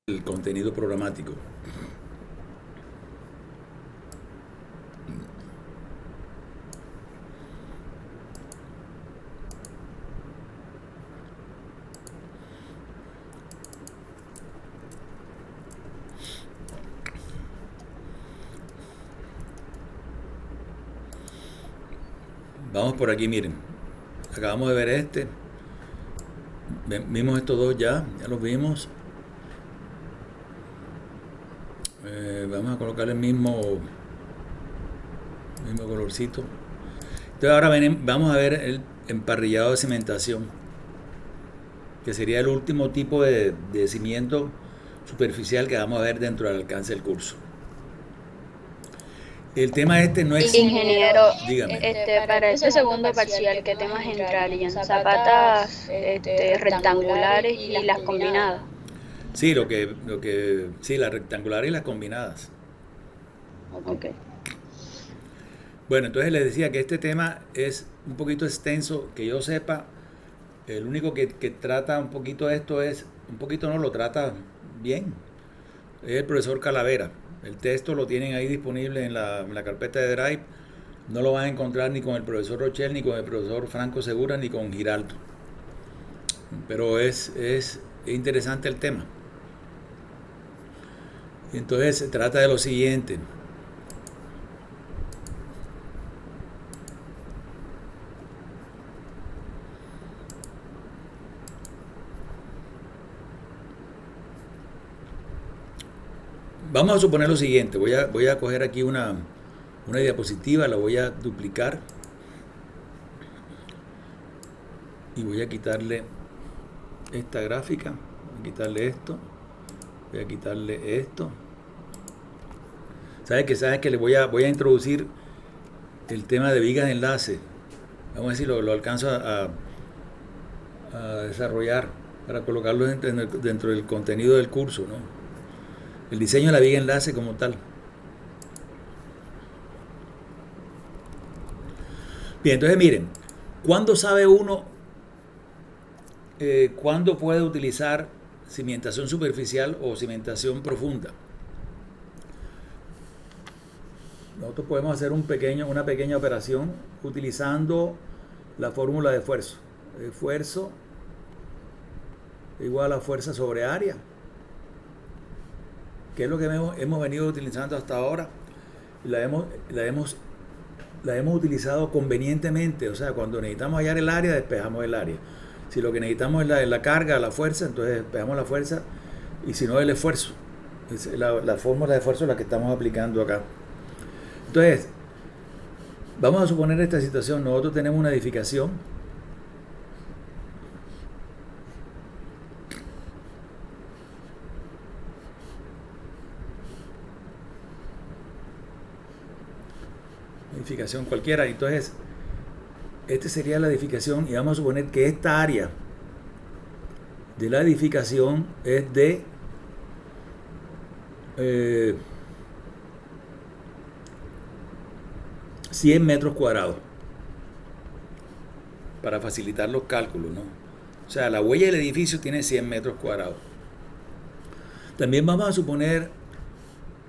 el contenido programático. Vamos por aquí, miren. Acabamos de ver este. Vimos estos dos ya los vimos. Vamos a colocar el mismo colorcito. Entonces ahora vamos a ver el emparrillado de cimentación, que sería el último tipo de cimiento superficial que vamos a ver dentro del alcance del curso. El tema este no es... Ingeniero, dígame. para este segundo parcial, ¿qué temas entrarían? Zapatas rectangulares y las combinadas. Sí, sí, las rectangulares y las combinadas. Ok. Bueno, entonces les decía que este tema es un poquito extenso, que yo sepa. El único que trata un poquito esto es, un poquito no lo trata bien, es el profesor Calavera. El texto lo tienen ahí disponible en la carpeta de Drive. No lo van a encontrar ni con el profesor Rochelle, ni con el profesor Franco Segura, ni con Giraldo. Pero es interesante el tema. Entonces se trata de lo siguiente. Vamos a suponer lo siguiente. Voy a coger aquí una diapositiva, la voy a duplicar y voy a quitarle esta gráfica, voy a quitarle esto, voy a quitarle esto. ¿Sabes que le voy a introducir el tema de vigas de enlace? Vamos a ver si lo alcanzo a desarrollar para colocarlo dentro del contenido del curso, ¿no? El diseño de la viga de enlace como tal. Bien, entonces miren, ¿cuándo sabe uno cuándo puede utilizar cimentación superficial o cimentación profunda? Nosotros podemos hacer una pequeña operación utilizando la fórmula de esfuerzo. Esfuerzo igual a fuerza sobre área, que es lo que hemos venido utilizando hasta ahora. La hemos utilizado convenientemente, o sea, cuando necesitamos hallar el área, despejamos el área. Si lo que necesitamos es la carga, la fuerza, entonces despejamos la fuerza, y si no, el esfuerzo. Es la fórmula de esfuerzo es la que estamos aplicando acá. Entonces, vamos a suponer esta situación. Nosotros tenemos una edificación cualquiera. Entonces, esta sería la edificación y vamos a suponer que esta área de la edificación es de 100 metros cuadrados, para facilitar los cálculos, ¿no? O sea, la huella del edificio tiene 100 metros cuadrados. También vamos a suponer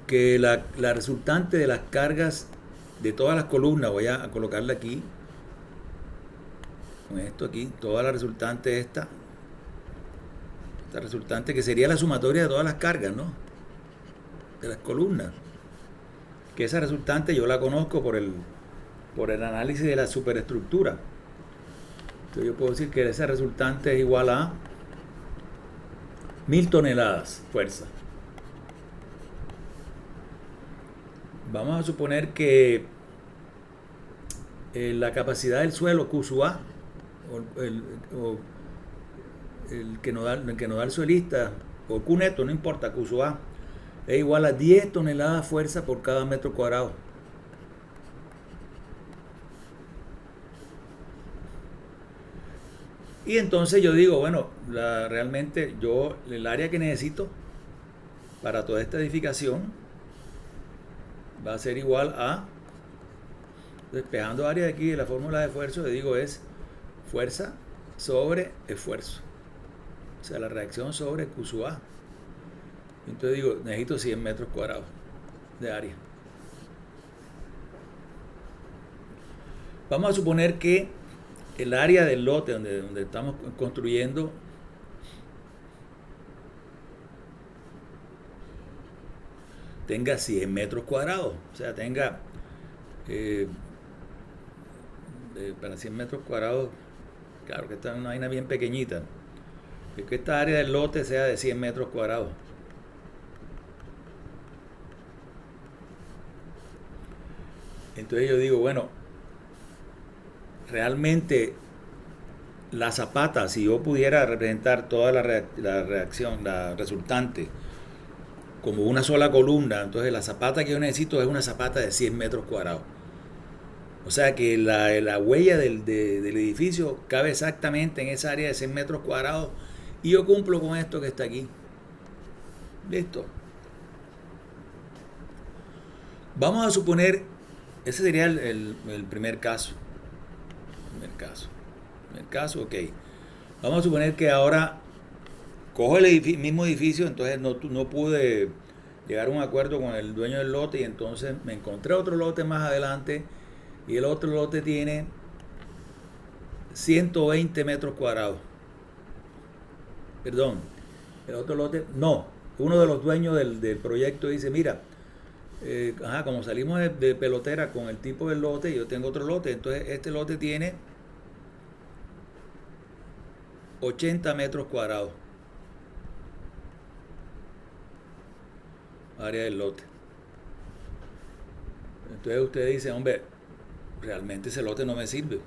que la resultante de las cargas de todas las columnas, voy a colocarla aquí, con esto aquí, toda la resultante esta resultante que sería la sumatoria de todas las cargas, ¿no? De las columnas. Que esa resultante yo la conozco por el análisis de la superestructura. Entonces yo puedo decir que esa resultante es igual a 1000 toneladas fuerza. Vamos a suponer que la capacidad del suelo Q sub A, el que nos da el suelista, o Q neto, no importa, Q sub A, es igual a 10 toneladas fuerza por cada metro cuadrado. Y entonces yo digo, bueno, realmente el área que necesito para toda esta edificación va a ser igual a, despejando área de aquí de la fórmula de esfuerzo, le digo es fuerza sobre esfuerzo. O sea, la reacción sobre Q sub A. Entonces digo, necesito 100 metros cuadrados de área. Vamos a suponer que el área del lote donde estamos construyendo tenga 100 metros cuadrados. O sea, tenga para 100 metros cuadrados, claro que esta es una vaina bien pequeñita. Es que esta área del lote sea de 100 metros cuadrados. Entonces yo digo, bueno, realmente la zapata, si yo pudiera representar toda la reacción, la resultante, como una sola columna, entonces la zapata que yo necesito es una zapata de 100 metros cuadrados. O sea que la huella del edificio cabe exactamente en esa área de 100 metros cuadrados y yo cumplo con esto que está aquí. Listo. Vamos a suponer, ese sería el primer caso. Primer caso, ok. Vamos a suponer que ahora cojo el mismo edificio, entonces no pude llegar a un acuerdo con el dueño del lote y entonces me encontré otro lote más adelante y el otro lote tiene 120 metros cuadrados. Perdón, el otro lote, no, uno de los dueños del proyecto dice, mira, como salimos de pelotera con el tipo del lote, yo tengo otro lote, entonces este lote tiene 80 metros cuadrados. Área del lote. Entonces usted dice, hombre, realmente ese lote no me sirve.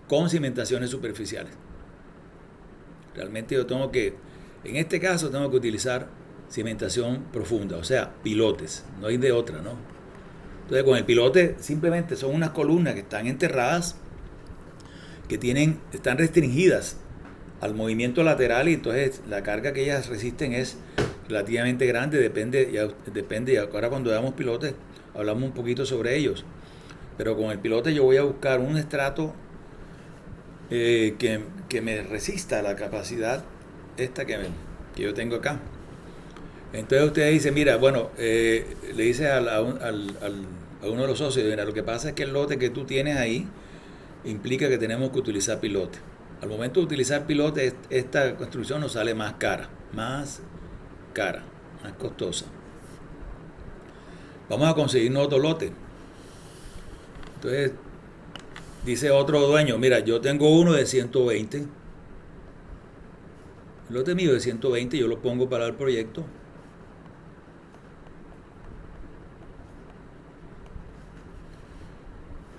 Con cimentaciones superficiales. Realmente yo tengo que, en este caso tengo que utilizar cimentación profunda, o sea, pilotes, no hay de otra, ¿no? Entonces con el pilote simplemente son unas columnas que están enterradas, que están restringidas al movimiento lateral y entonces la carga que ellas resisten es relativamente grande, depende, y ahora cuando damos pilotes hablamos un poquito sobre ellos, pero con el pilote yo voy a buscar un estrato que me resista la capacidad esta que yo tengo acá. Entonces usted dice, mira, bueno, le dice a uno de los socios, mira, lo que pasa es que el lote que tú tienes ahí implica que tenemos que utilizar pilote. Al momento de utilizar pilote, esta construcción nos sale más cara, más costosa. Vamos a conseguirnos otro lote. Entonces dice otro dueño, mira, yo tengo uno de 120. El lote mío de 120, yo lo pongo para el proyecto.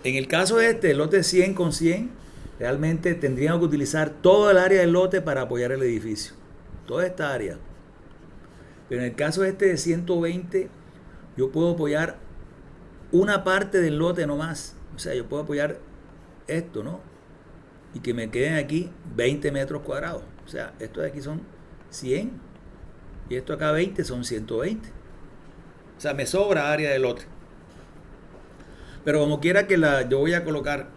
En el caso de el lote 100 con 100, realmente tendríamos que utilizar toda el área del lote para apoyar el edificio. Toda esta área. Pero en el caso de 120, yo puedo apoyar una parte del lote nomás. O sea, yo puedo apoyar esto, ¿no? Y que me queden aquí 20 metros cuadrados. O sea, esto de aquí son 100 y esto acá 20 son 120. O sea, me sobra área del lote. Pero como quiera que yo voy a colocar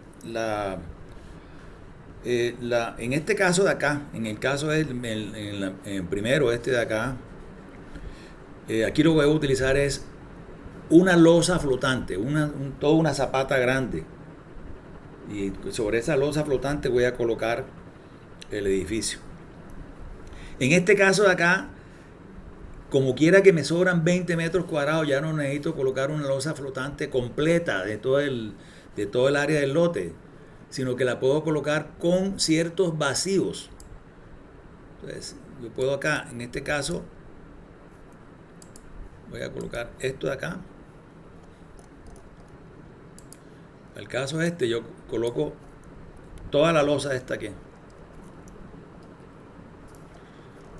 en este caso de acá, en el caso primero este de acá, aquí lo que voy a utilizar es una losa flotante, toda una zapata grande. Y sobre esa losa flotante voy a colocar el edificio. En este caso de acá, como quiera que me sobran 20 metros cuadrados, ya no necesito colocar una losa flotante completa de todo el área del lote, sino que la puedo colocar con ciertos vacíos. Entonces, yo puedo acá, en este caso, voy a colocar esto de acá. El caso yo coloco toda la losa esta aquí.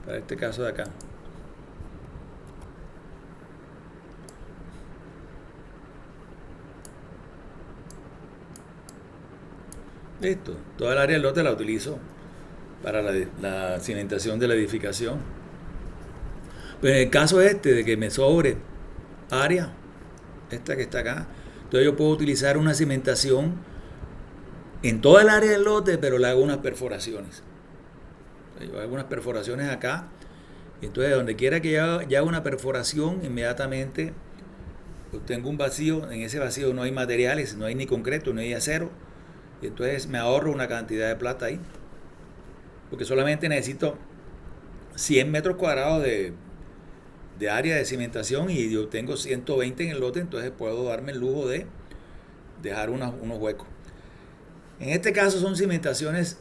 Para este caso de acá. Listo. Toda el área del lote la utilizo para la cimentación de la edificación. Pero en el caso de que me sobre área, esta que está acá, entonces yo puedo utilizar una cimentación en toda el área del lote, pero le hago unas perforaciones. Yo hago unas perforaciones acá Y entonces, donde quiera que yo haga una perforación, inmediatamente obtengo un vacío. En ese vacío no hay materiales, no hay ni concreto, no hay acero. Y entonces me ahorro una cantidad de plata ahí. Porque solamente necesito 100 metros cuadrados de área de cimentación y yo tengo 120 en el lote, entonces puedo darme el lujo de dejar unos huecos. En este caso son cimentaciones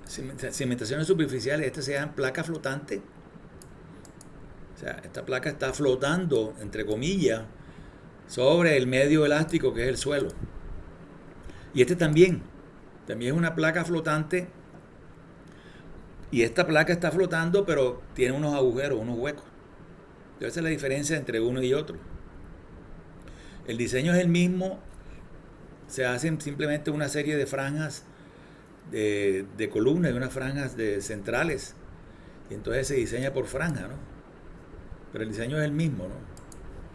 cimentaciones superficiales. Este se llama placa flotante. O sea, esta placa está flotando, entre comillas, sobre el medio elástico que es el suelo. Y este también es una placa flotante. Y esta placa está flotando, pero tiene unos agujeros, unos huecos. Esa es la diferencia entre uno y otro. El diseño es el mismo. Se hacen simplemente una serie de franjas de columnas y unas franjas centrales. Y entonces se diseña por franja, ¿no? Pero el diseño es el mismo, ¿no?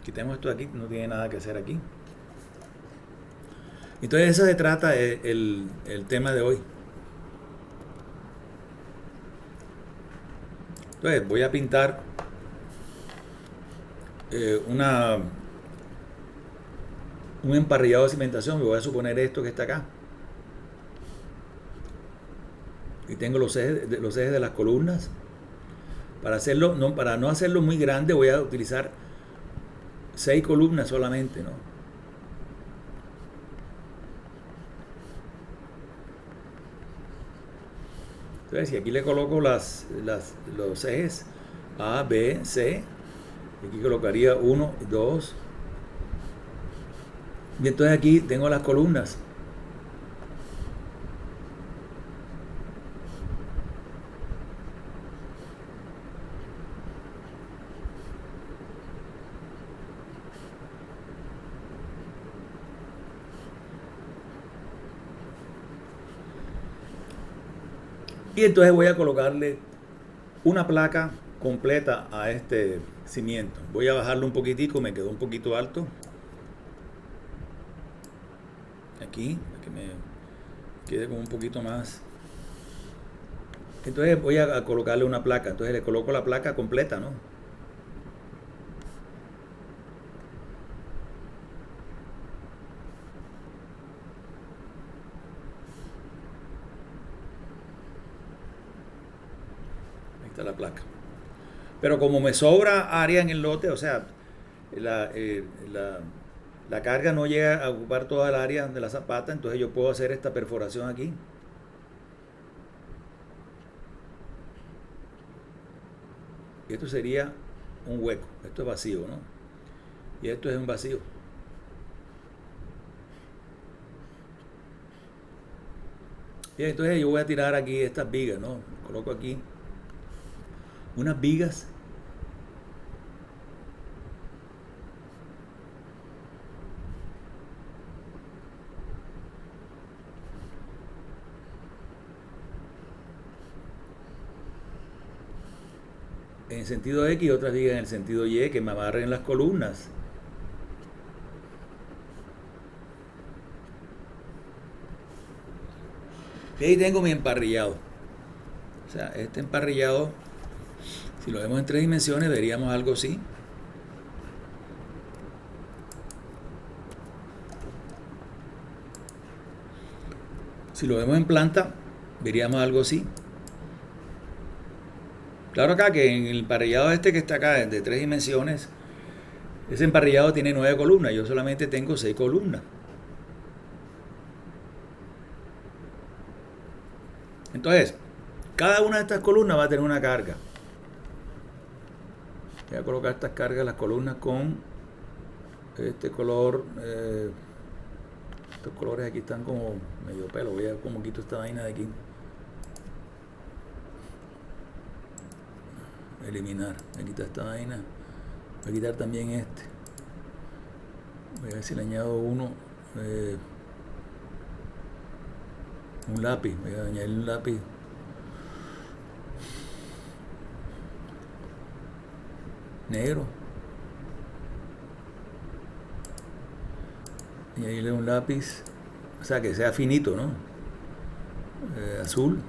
Quitemos esto de aquí, no tiene nada que hacer aquí. Entonces eso se trata el tema de hoy. Entonces voy a pintar un emparrillado de cimentación. Me voy a suponer esto que está acá. Y tengo los ejes de las columnas. Para no hacerlo muy grande, voy a utilizar 6 columnas solamente, ¿no? Entonces, si aquí le coloco los ejes A, B, C, aquí colocaría 1, 2. Y entonces aquí tengo las columnas. Y entonces voy a colocarle una placa completa a este cimiento. Voy a bajarlo un poquitico, me quedó un poquito alto. Aquí, para que me quede como un poquito más. Entonces voy a colocarle una placa. Entonces le coloco la placa completa, ¿no? Ahí está la placa. Pero como me sobra área en el lote, o sea, la carga no llega a ocupar toda el área de la zapata, entonces yo puedo hacer esta perforación aquí. Y esto sería un hueco. Esto es vacío, ¿no? Y esto es un vacío. Y entonces yo voy a tirar aquí estas vigas, ¿no? Coloco aquí unas vigas. En el sentido X y otras vigas en el sentido Y que me amarren las columnas. Y ahí tengo mi emparrillado. O sea, este emparrillado, si lo vemos en 3 dimensiones, veríamos algo así. Si lo vemos en planta, veríamos algo así. Claro acá que en el emparrillado este que está acá, de 3 dimensiones, ese emparrillado tiene 9 columnas. Yo solamente tengo 6 columnas. Entonces, cada una de estas columnas va a tener una carga. Voy a colocar estas cargas, las columnas con este color. Estos colores aquí están como medio pelo. Voy a ver cómo quito esta vaina de aquí. Eliminar. Voy a quitar esta vaina. Voy a quitar también este. Voy a ver si le añado un lápiz. Voy a añadir un lápiz. Negro. Añadirle un lápiz. O sea, que sea finito, ¿no? Azul.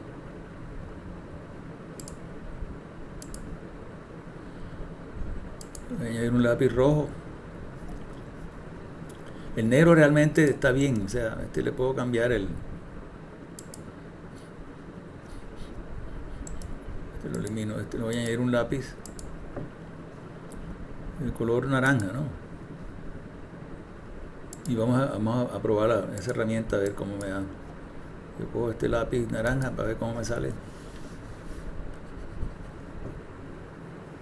Voy a añadir un lápiz rojo. El negro realmente está bien, o sea, le puedo cambiar lo elimino, le voy a añadir un lápiz el color naranja, ¿no? Y vamos a probar esa herramienta a ver cómo me da. Yo cojo este lápiz naranja para ver cómo me sale.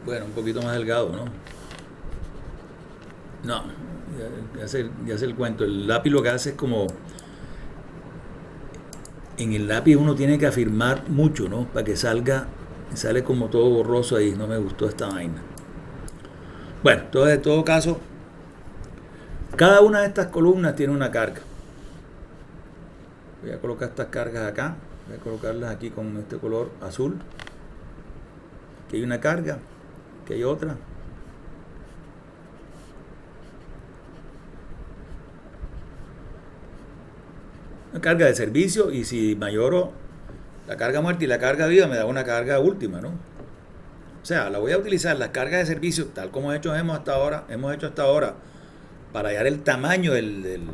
Bueno, un poquito más delgado, ¿no? No, ya sé el cuento. El lápiz lo que hace es como... En el lápiz uno tiene que afirmar mucho, ¿no? Para que sale como todo borroso ahí. No me gustó esta vaina. Bueno, entonces en todo caso, cada una de estas columnas tiene una carga. Voy a colocar estas cargas acá. Voy a colocarlas aquí con este color azul. Aquí hay una carga. Aquí hay otra. Una carga de servicio, y si mayoro la carga muerta y la carga viva, me da una carga última, ¿no? O sea, la voy a utilizar, las cargas de servicio, tal como hemos hecho hasta ahora, para hallar el tamaño del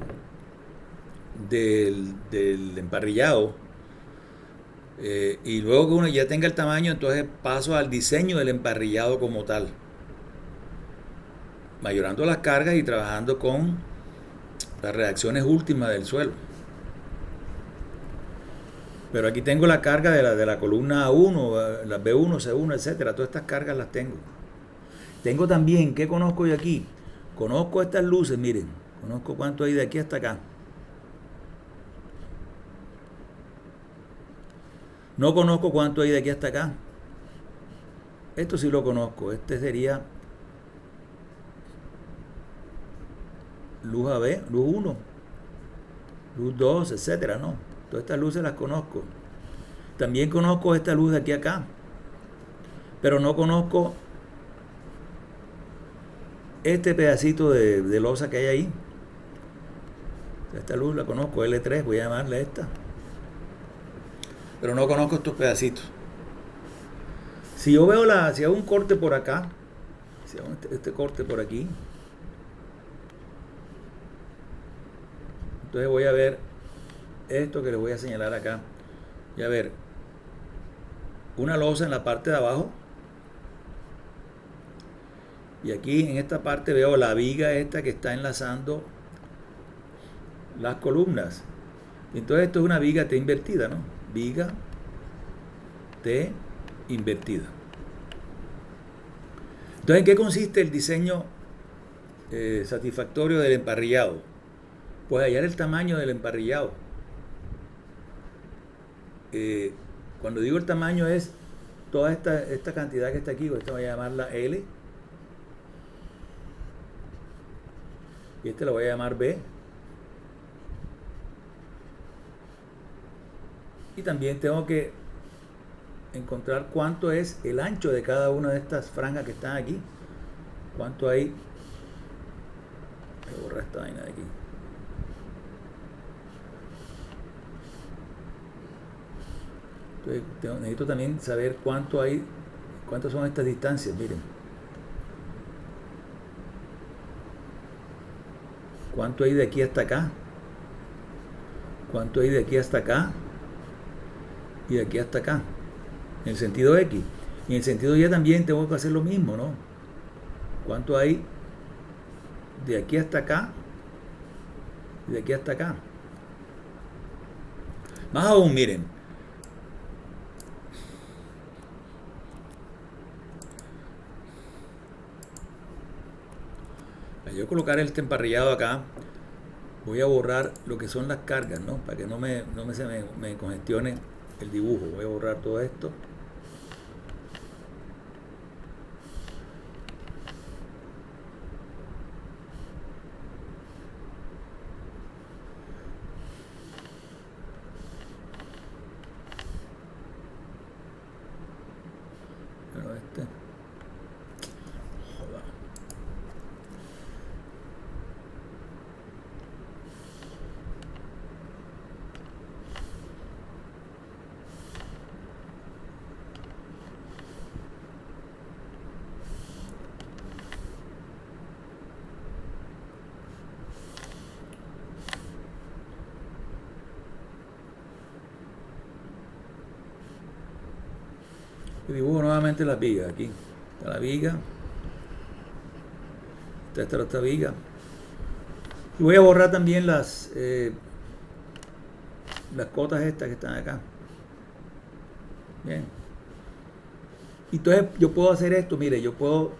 emparrillado. Y luego que uno ya tenga el tamaño, entonces paso al diseño del emparrillado como tal, mayorando las cargas y trabajando con las reacciones últimas del suelo. Pero aquí tengo la carga de la columna A1, las B1, C1, etcétera. Todas estas cargas las tengo. Tengo también, ¿qué conozco yo aquí? Conozco estas luces, miren. Conozco cuánto hay de aquí hasta acá. No conozco cuánto hay de aquí hasta acá. Esto sí lo conozco. Este sería luz AB, luz 1, luz 2, etcétera, ¿no? Todas estas luces las conozco. También conozco esta luz de aquí a acá. Pero no conozco este pedacito de losa que hay ahí. Esta luz la conozco, L3, voy a llamarle esta. Pero no conozco estos pedacitos. Si yo veo si hago un corte por acá, si hago este corte por aquí, entonces voy a ver esto que les voy a señalar acá. Y a ver, una losa en la parte de abajo, y aquí en esta parte veo la viga esta que está enlazando las columnas. Entonces esto es una viga T invertida, ¿no? Viga T invertida. Entonces, ¿en qué consiste el diseño satisfactorio del emparrillado? Pues hallar el tamaño del emparrillado. Cuando digo el tamaño es toda esta cantidad que está aquí, esta voy a llamarla L, y esta la voy a llamar B, y también tengo que encontrar cuánto es el ancho de cada una de estas franjas que están aquí, cuánto hay. Voy a borrar esta vaina de aquí. Entonces, necesito también saber cuántas son estas distancias, miren. ¿Cuánto hay de aquí hasta acá? ¿Cuánto hay de aquí hasta acá? Y de aquí hasta acá. En el sentido X. Y en el sentido Y también tengo que hacer lo mismo, ¿no? ¿Cuánto hay de aquí hasta acá? Y de aquí hasta acá. Más aún, miren. Al yo colocar este emparrillado acá, voy a borrar lo que son las cargas, ¿no? Para que no me congestione el dibujo. Voy a borrar todo esto. Pero joder. dibujo nuevamente las vigas. Aquí está la viga. Esta otra viga. Y voy a borrar también las cotas estas que están acá. Bien. Entonces yo puedo hacer esto, mire, yo puedo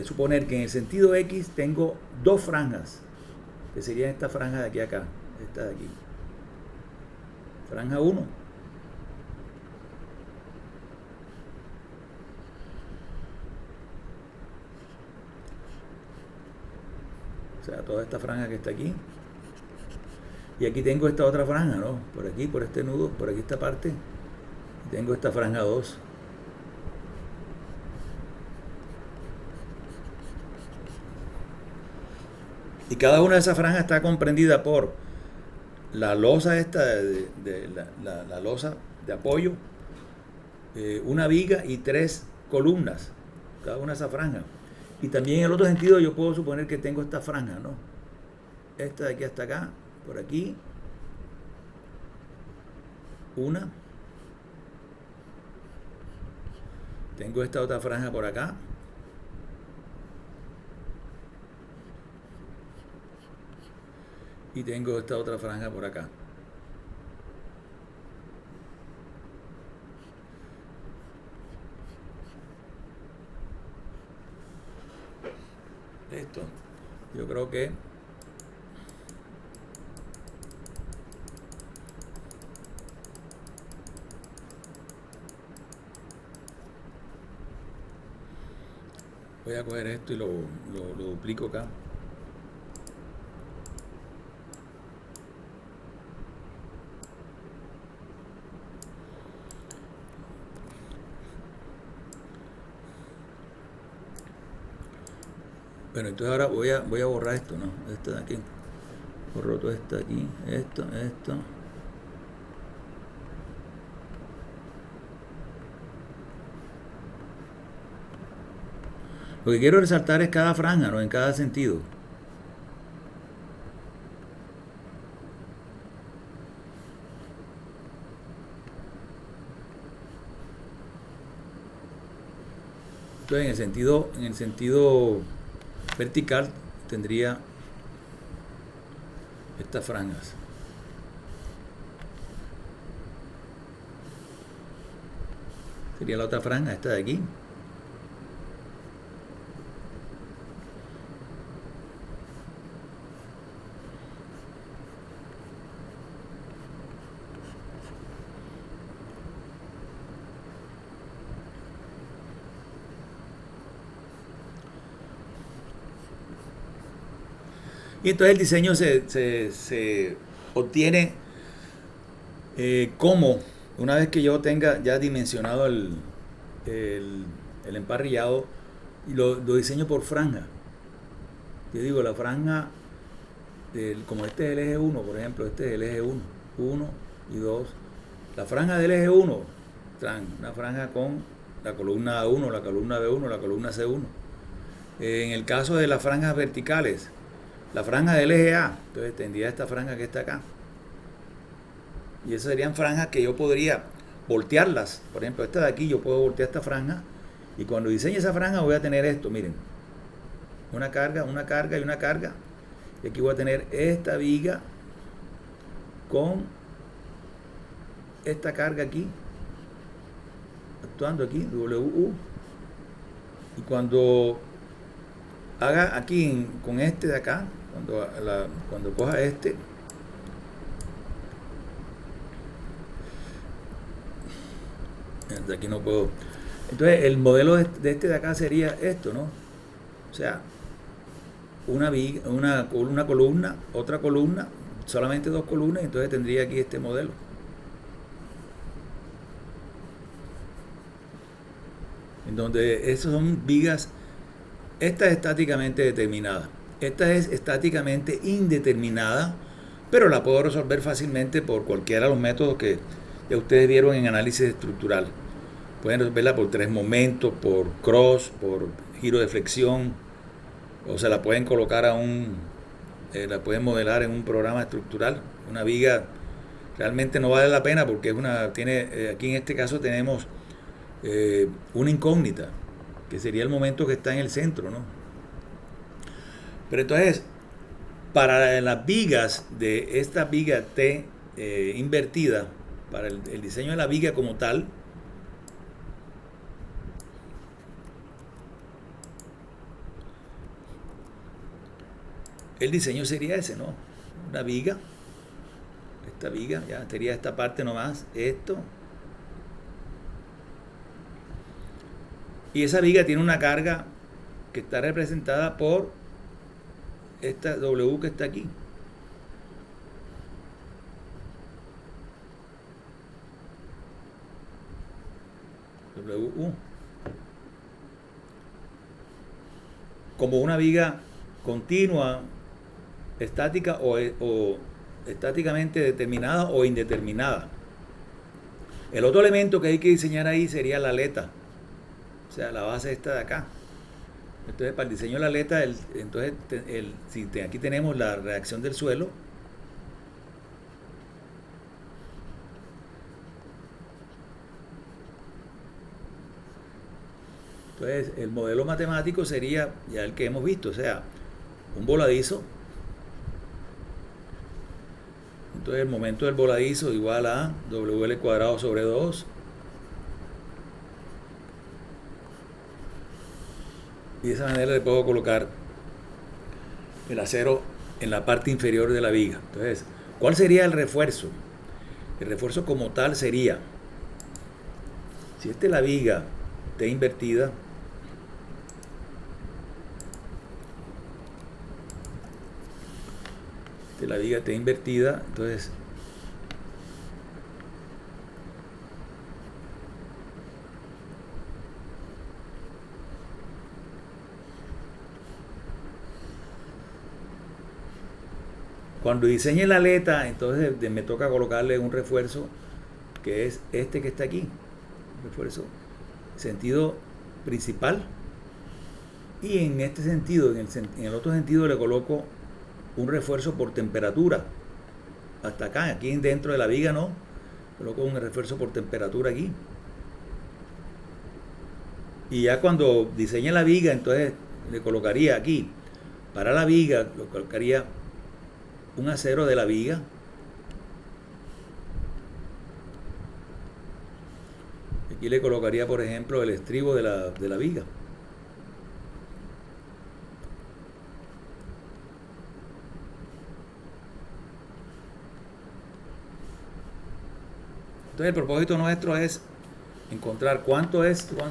suponer que en el sentido X tengo dos franjas, que serían esta franja de aquí a acá, esta de aquí. Franja 1. O sea, toda esta franja que está aquí. Y aquí tengo esta otra franja, ¿no? Por aquí, por este nudo, por aquí esta parte. Y tengo esta franja 2. Y cada una de esas franjas está comprendida por la losa esta, la losa de apoyo, una viga y 3 columnas, cada una de esas franjas. Y también en el otro sentido yo puedo suponer que tengo esta franja, ¿no? Esta de aquí hasta acá, por aquí, una. Tengo esta otra franja por acá. Y tengo esta otra franja por acá. Esto, yo creo que voy a coger esto y lo duplico acá. Bueno, entonces ahora voy a borrar esto, ¿no? Esto de aquí. Borro todo esto de aquí. Esto. Lo que quiero resaltar es cada franja, ¿no? En cada sentido. Entonces, en el sentido vertical tendría estas franjas. Sería la otra franja, esta de aquí. Y entonces el diseño se obtiene como, una vez que yo tenga ya dimensionado el emparrillado, y lo diseño por franja. Yo digo, la franja, como este es el eje 1, por ejemplo, este es el eje 1, 1 y 2. La franja del eje 1, una franja con la columna A1, la columna B1, la columna C1. En el caso de las franjas verticales, la franja del eje A, entonces tendría esta franja que está acá. Y esas serían franjas que yo podría voltearlas. Por ejemplo, esta de aquí yo puedo voltear esta franja. Y cuando diseñe esa franja voy a tener esto, miren. Una carga y una carga. Y aquí voy a tener esta viga con esta carga aquí. Actuando aquí, WU. Y cuando haga aquí con este de acá, cuando coja este, de aquí no puedo. Entonces el modelo de este de acá sería esto, ¿no? O sea, una columna, otra columna, solamente 2 columnas, entonces tendría aquí este modelo. En donde esas son vigas. Esta es estáticamente determinada. Esta es estáticamente indeterminada, pero la puedo resolver fácilmente por cualquiera de los métodos que ya ustedes vieron en análisis estructural. Pueden resolverla por 3 momentos, por cross, por giro de flexión, o se la pueden colocar la pueden modelar en un programa estructural. Una viga realmente no vale la pena porque aquí en este caso tenemos una incógnita, que sería el momento que está en el centro, ¿no? Pero entonces, para las vigas de esta viga T invertida, para el diseño de la viga como tal, el diseño sería ese, ¿no? Una viga, esta viga, ya sería esta parte nomás, esto. Y esa viga tiene una carga que está representada por esta W que está aquí. WU. Como una viga continua, estática o estáticamente determinada o indeterminada. El otro elemento que hay que diseñar ahí sería la aleta, o sea, la base esta de acá. Entonces, para el diseño de la aleta, aquí tenemos la reacción del suelo. Entonces, el modelo matemático sería ya el que hemos visto, o sea, un voladizo. Entonces, el momento del voladizo igual a WL cuadrado sobre 2. Y de esa manera le puedo colocar el acero en la parte inferior de la viga. Entonces, ¿cuál sería el refuerzo? El refuerzo como tal sería, si esta es la viga T invertida, la viga T invertida, entonces cuando diseñe la aleta, entonces me toca colocarle un refuerzo que es este que está aquí, refuerzo sentido principal, y en este sentido, en el otro sentido le coloco un refuerzo por temperatura hasta acá, aquí dentro de la viga no, coloco un refuerzo por temperatura aquí, y ya cuando diseñe la viga, entonces le colocaría aquí para la viga, le colocaría un acero de la viga, aquí le colocaría por ejemplo el estribo de la viga. Entonces el propósito nuestro es encontrar cuánto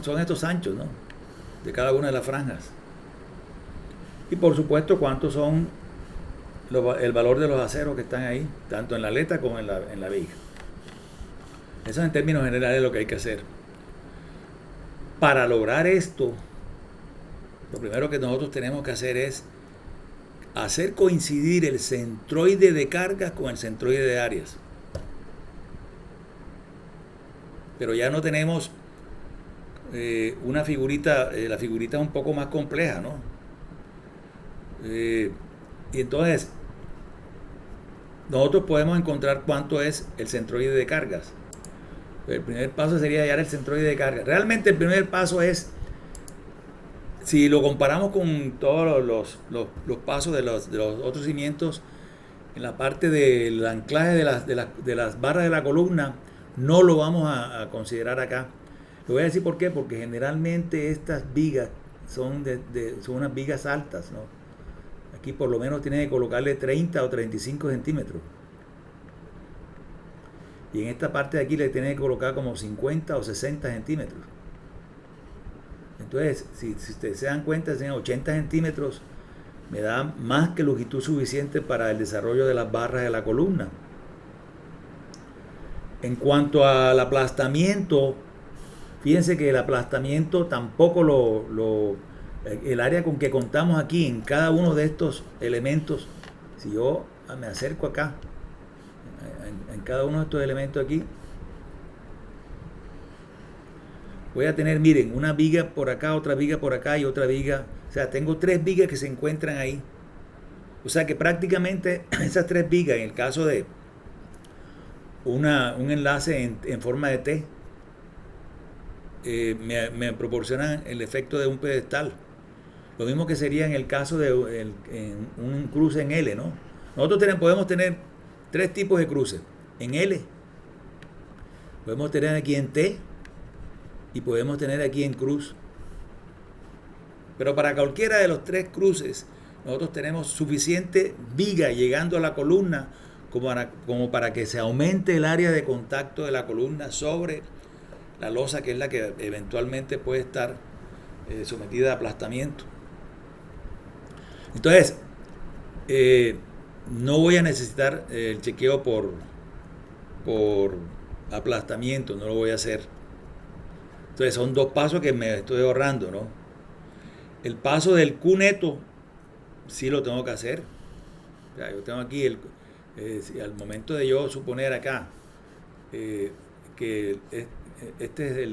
son estos anchos, ¿no?, de cada una de las franjas, y por supuesto cuántos son el valor de los aceros que están ahí, tanto en la aleta como en la viga. Eso es en términos generales lo que hay que hacer. Para lograr esto, lo primero que nosotros tenemos que hacer es hacer coincidir el centroide de cargas con el centroide de áreas. Pero ya no tenemos una figurita, la figurita es un poco más compleja, ¿no? Y entonces, nosotros podemos encontrar cuánto es el centroide de cargas. El primer paso sería hallar el centroide de cargas. Realmente el primer paso es, si lo comparamos con todos los pasos de los otros cimientos, en la parte del anclaje de las barras de la columna, no lo vamos a considerar acá. Lo voy a decir por qué, porque generalmente estas vigas son unas vigas altas, ¿no? Aquí por lo menos tiene que colocarle 30 o 35 centímetros. Y en esta parte de aquí le tiene que colocar como 50 o 60 centímetros. Entonces, si ustedes se dan cuenta, tiene 80 centímetros, me da más que longitud suficiente para el desarrollo de las barras de la columna. En cuanto al aplastamiento, fíjense que el aplastamiento tampoco el área con que contamos aquí en cada uno de estos elementos, si yo me acerco acá, en cada uno de estos elementos aquí, voy a tener, miren, una viga por acá, otra viga por acá y otra viga. O sea, tengo 3 vigas que se encuentran ahí. O sea que prácticamente esas 3 vigas, en el caso de un enlace en forma de T. Me proporcionan el efecto de un pedestal. Lo mismo que sería en el caso de en un cruce en L, ¿no? Nosotros podemos tener tres tipos de cruces. En L, podemos tener aquí en T y podemos tener aquí en cruz. Pero para cualquiera de los tres cruces, nosotros tenemos suficiente viga llegando a la columna como para que se aumente el área de contacto de la columna sobre la losa, que es la que eventualmente puede estar sometida a aplastamiento. Entonces, no voy a necesitar el chequeo por aplastamiento, no lo voy a hacer. Entonces son dos pasos que me estoy ahorrando, ¿no? El paso del Q neto sí lo tengo que hacer. O sea, yo tengo aquí al momento de yo suponer acá que este es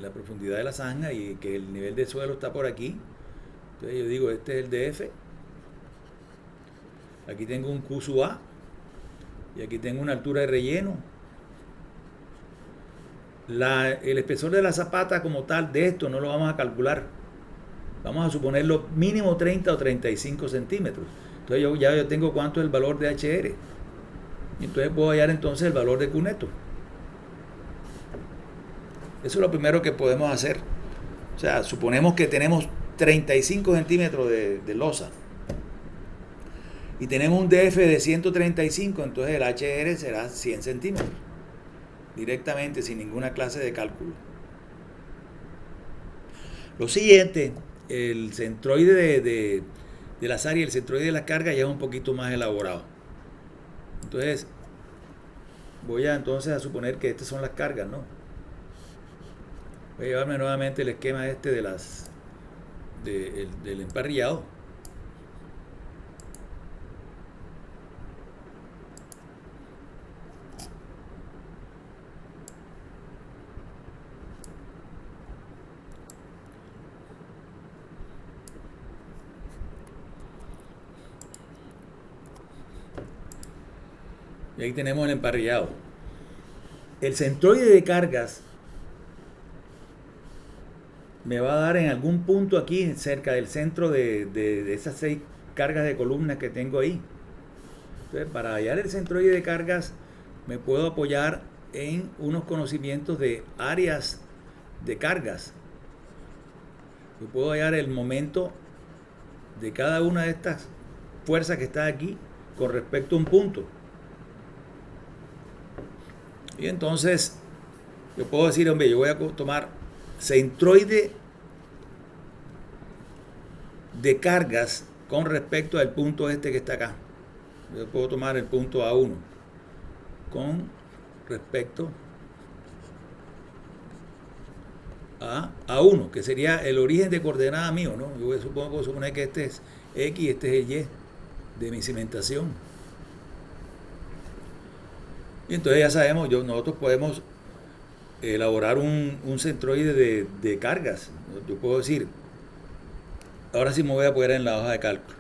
la profundidad de la zanja y que el nivel de suelo está por aquí. Entonces yo digo, este es el DF. Aquí tengo un Q sub A y aquí tengo una altura de relleno. El espesor de la zapata como tal de esto no lo vamos a calcular. Vamos a suponerlo mínimo 30 o 35 centímetros. Entonces yo tengo cuánto es el valor de HR. Y entonces puedo hallar entonces el valor de Q neto. Eso es lo primero que podemos hacer. O sea, suponemos que tenemos 35 centímetros de losa y tenemos un DF de 135, entonces el HR será 100 centímetros directamente, sin ninguna clase de cálculo. Lo siguiente, el centroide de las áreas, el centroide de las cargas ya es un poquito más elaborado. Entonces voy entonces a suponer que estas son las cargas, ¿no? Voy a llevarme nuevamente el esquema del emparrillado. Y ahí tenemos el emparrillado. El centroide de cargas me va a dar en algún punto aquí cerca del centro de esas 6 cargas de columnas que tengo ahí. Entonces, para hallar el centroide de cargas me puedo apoyar en unos conocimientos de áreas de cargas. Yo puedo hallar el momento de cada una de estas fuerzas que está aquí con respecto a un punto. Y entonces yo puedo decir, hombre, yo voy a tomar centroide de cargas con respecto al punto este que está acá. Yo puedo tomar el punto A1 con respecto a A1, que sería el origen de coordenada mío, ¿no? Yo puedo suponer que este es X y este es el Y de mi cimentación. Y entonces ya sabemos, nosotros podemos elaborar un centroide de cargas. Yo puedo decir, ahora sí me voy a apoyar en la hoja de cálculo.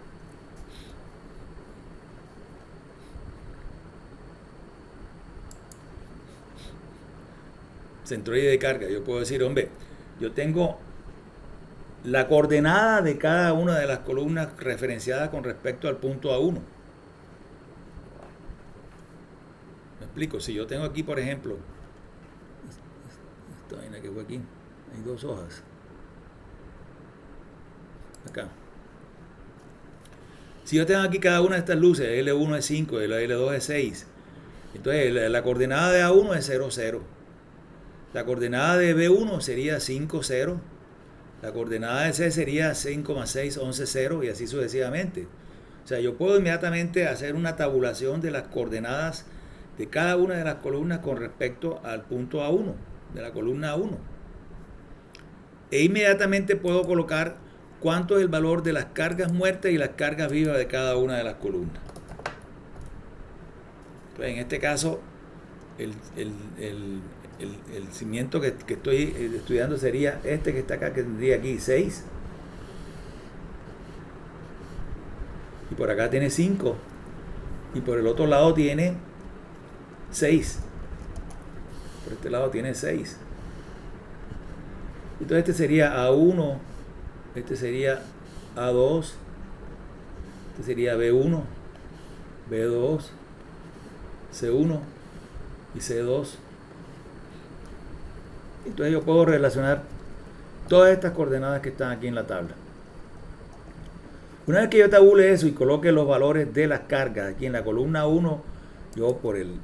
Centroide de carga. Yo puedo decir, hombre, yo tengo la coordenada de cada una de las columnas referenciadas con respecto al punto A1. Me explico. Si yo tengo aquí, por ejemplo, esta vaina que fue aquí, hay 2 hojas. Acá. Si yo tengo aquí cada una de estas luces, L1 es 5, L2 es 6. Entonces la coordenada de A1 es 0, 0. La coordenada de B1 sería 5, 0. La coordenada de C sería 5,6, 11, 0 y así sucesivamente. O sea, yo puedo inmediatamente hacer una tabulación de las coordenadas de cada una de las columnas con respecto al punto A1, de la columna A1. E inmediatamente puedo colocar cuánto es el valor de las cargas muertas y las cargas vivas de cada una de las columnas. Entonces, en este caso, el cimiento que estoy estudiando sería este que está acá, que tendría aquí 6. Y por acá tiene 5. Y por el otro lado tiene 6. Por este lado tiene 6. Entonces este sería A1, este sería A2, este sería B1, B2, C1 y C2. Entonces yo puedo relacionar todas estas coordenadas que están aquí en la tabla. Una vez que yo tabule eso y coloque los valores de las cargas aquí en la columna 1, yo por el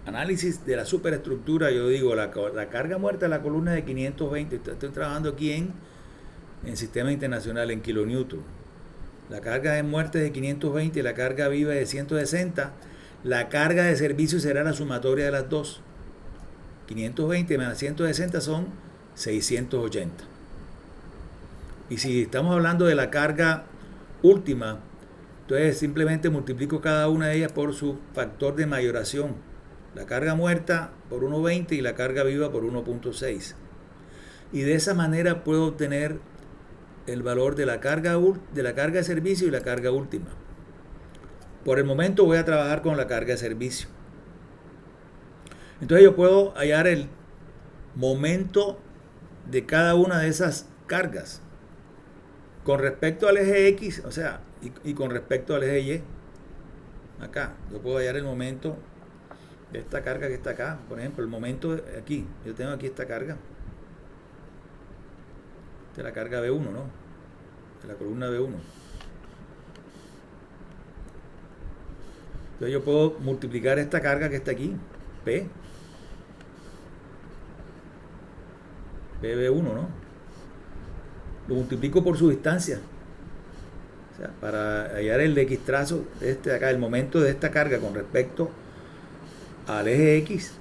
análisis de la superestructura, yo digo la carga muerta de la columna de 520, estoy trabajando aquí en sistema internacional, en kilonewton. La carga de muerte es de 520 y la carga viva es de 160. La carga de servicio será la sumatoria de las dos. 520 menos 160 son 680. Y si estamos hablando de la carga última, entonces simplemente multiplico cada una de ellas por su factor de mayoración. La carga muerta por 1.20 y la carga viva por 1.6. Y de esa manera puedo obtener el valor de la carga de servicio y la carga última. Por el momento voy a trabajar con la carga de servicio. Entonces yo puedo hallar el momento de cada una de esas cargas con respecto al eje X, o sea, y con respecto al eje Y. Acá, yo puedo hallar el momento de esta carga que está acá. Por ejemplo, el momento de aquí, yo tengo aquí esta carga. Esta es la carga B1, ¿no? De la columna B1. Entonces yo puedo multiplicar esta carga que está aquí, P, PB1, ¿no? Lo multiplico por su distancia. O sea, para hallar el de X trazo, este de acá, el momento de esta carga con respecto al eje X